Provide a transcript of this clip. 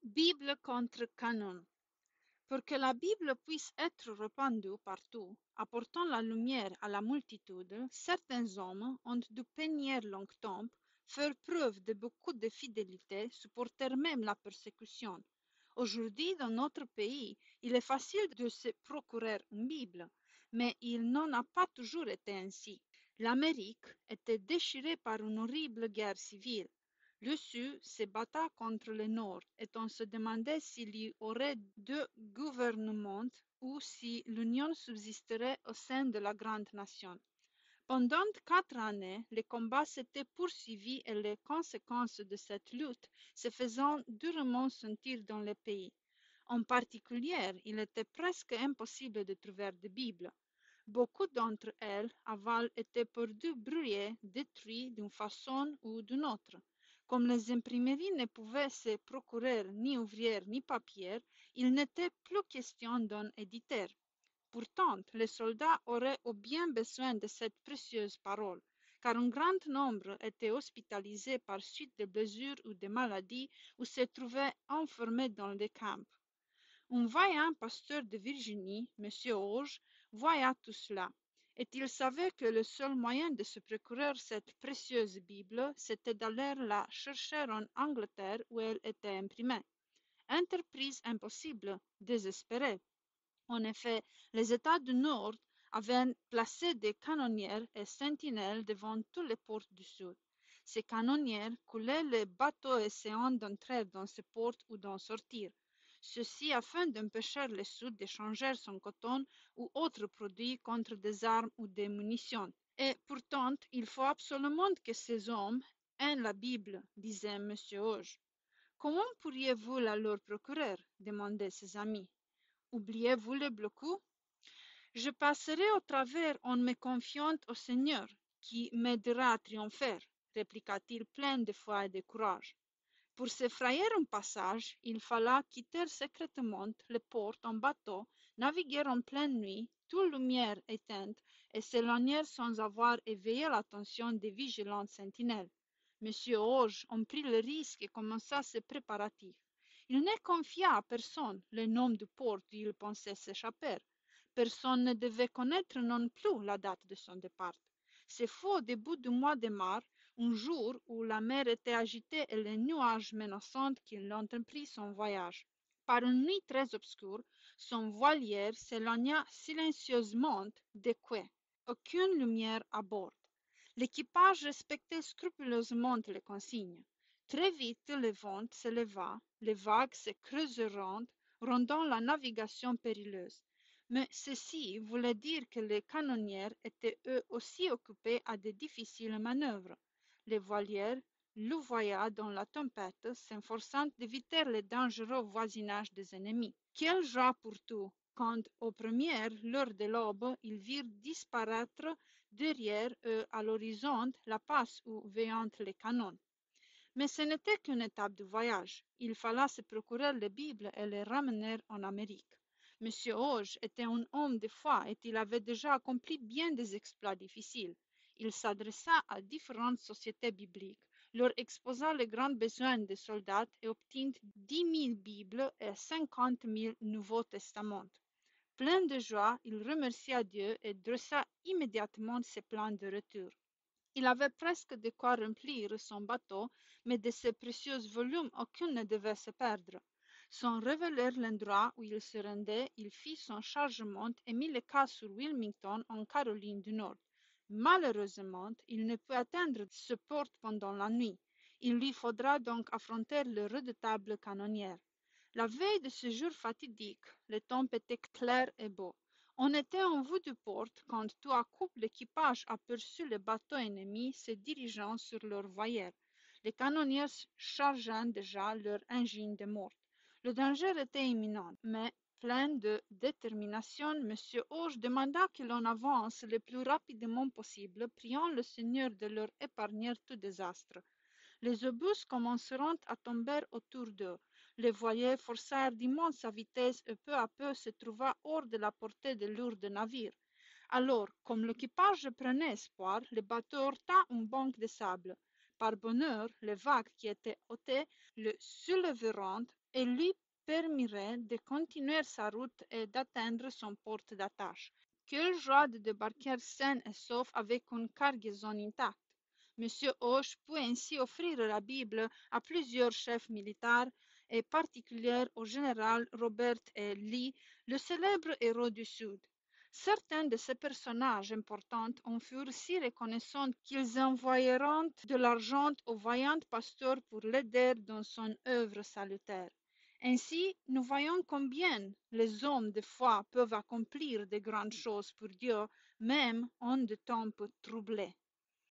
Bible contre canon. Pour que la Bible puisse être répandue partout, apportant la lumière à la multitude, certains hommes ont dû peiner longtemps, faire preuve de beaucoup de fidélité, supporter même la persécution. Aujourd'hui, dans notre pays, il est facile de se procurer une Bible, mais il n'en a pas toujours été ainsi. L'Amérique était déchirée par une horrible guerre civile. Le Sud se battait contre le Nord et on se demandait s'il y aurait deux gouvernements ou si l'union subsisterait au sein de la grande nation. Pendant 4 années, les combats s'étaient poursuivis et les conséquences de cette lutte se faisant durement sentir dans le pays. En particulier, il était presque impossible de trouver de Bible. Beaucoup d'entre elles avaient été perdues, brûlées, détruites d'une façon ou d'une autre. Comme les imprimeries ne pouvaient se procurer ni ouvrières ni papier, il n'était plus question d'un éditeur. Pourtant, les soldats auraient bien besoin de cette précieuse parole, car un grand nombre étaient hospitalisés par suite de blessures ou de maladies ou se trouvaient enfermés dans des camps. Un vaillant pasteur de Virginie, M. Auge, voya tout cela, et il savait que le seul moyen de se procurer cette précieuse Bible, c'était d'aller la chercher en Angleterre où elle était imprimée. Entreprise impossible, désespérée. En effet, les États du Nord avaient placé des canonnières et sentinelles devant toutes les portes du Sud. Ces canonnières coulaient les bateaux essayant d'entrer dans ces portes ou d'en sortir. Ceci afin d'empêcher le Sud d'échanger son coton ou autres produits contre des armes ou des munitions. Et pourtant, il faut absolument que ces hommes aient la Bible, disait M. Hoge. Comment pourriez-vous la leur procurer? Demandaient ses amis. Oubliez-vous le blocus? Je passerai au travers en me confiant au Seigneur, qui m'aidera à triompher, répliqua-t-il plein de foi et de courage. Pour se frayer un passage, il fallait quitter secrètement les portes en bateau, naviguer en pleine nuit, toute lumière éteinte, et s'éloigner sans avoir éveillé l'attention des vigilantes sentinelles. Monsieur Auge en prit le risque et commença ses préparatifs. Il ne confia à personne le nom du port d'où il pensait s'échapper. Personne ne devait connaître non plus la date de son départ. C'est fou au début du mois de mars, un jour où la mer était agitée et les nuages menaçants qu'il entreprit son voyage. Par une nuit très obscure, son voilier s'éloigna silencieusement des quais. Aucune lumière à bord. L'équipage respectait scrupuleusement les consignes. Très vite, le vent se leva, les vagues se creuseront, rendant la navigation périlleuse. Mais ceci voulait dire que les canonnières étaient eux aussi occupés à de difficiles manœuvres. Les voiliers louvoyaient dans la tempête, s'efforçant d'éviter le dangereux voisinage des ennemis. Quelle joie pour tout, quand, aux premières l'heure de l'aube, ils virent disparaître derrière eux à l'horizon la passe où veillant les canons. Mais ce n'était qu'une étape du voyage. Il fallait se procurer les Bibles et les ramener en Amérique. Monsieur Hoge était un homme de foi et il avait déjà accompli bien des exploits difficiles. Il s'adressa à différentes sociétés bibliques, leur exposa les grands besoins des soldats et obtint 10 000 Bibles et 50 000 Nouveaux Testaments. Plein de joie, il remercia Dieu et dressa immédiatement ses plans de retour. Il avait presque de quoi remplir son bateau, mais de ces précieux volumes aucun ne devait se perdre. Sans révéler l'endroit où il se rendait, il fit son chargement et mit le cas sur Wilmington en Caroline du Nord. Malheureusement, il ne put atteindre ce port pendant la nuit. Il lui faudra donc affronter le redoutable canonnière. La veille de ce jour fatidique, le temps était clair et beau. On était en vue du port quand tout à coup l'équipage aperçut le bateau ennemi se dirigeant sur leur voilier. Les canonniers chargeant déjà leur engin de mort. Le danger était imminent, mais plein de détermination, M. Auge demanda que l'on avance le plus rapidement possible, priant le Seigneur de leur épargner tout désastre. Les obus commenceront à tomber autour d'eux. Les voiliers forçèrent d'immense vitesse et peu à peu se trouva hors de la portée des lourds navires. Alors, comme l'équipage prenait espoir, le bateau heurta une banque de sable. Par bonheur, les vagues qui étaient ôtées le souleveront et lui permettrait de continuer sa route et d'atteindre son port d'attache. Quelle joie de débarquer sain et sauf avec une cargaison intacte! Monsieur Hoche peut ainsi offrir la Bible à plusieurs chefs militaires, et particulièrement au général Robert E. Lee, le célèbre héros du Sud. Certains de ces personnages importants en furent si reconnaissants qu'ils envoyèrent de l'argent au vaillant pasteur pour l'aider dans son œuvre salutaire. Ainsi, nous voyons combien les hommes de foi peuvent accomplir de grandes choses pour Dieu, même en de temps troublés.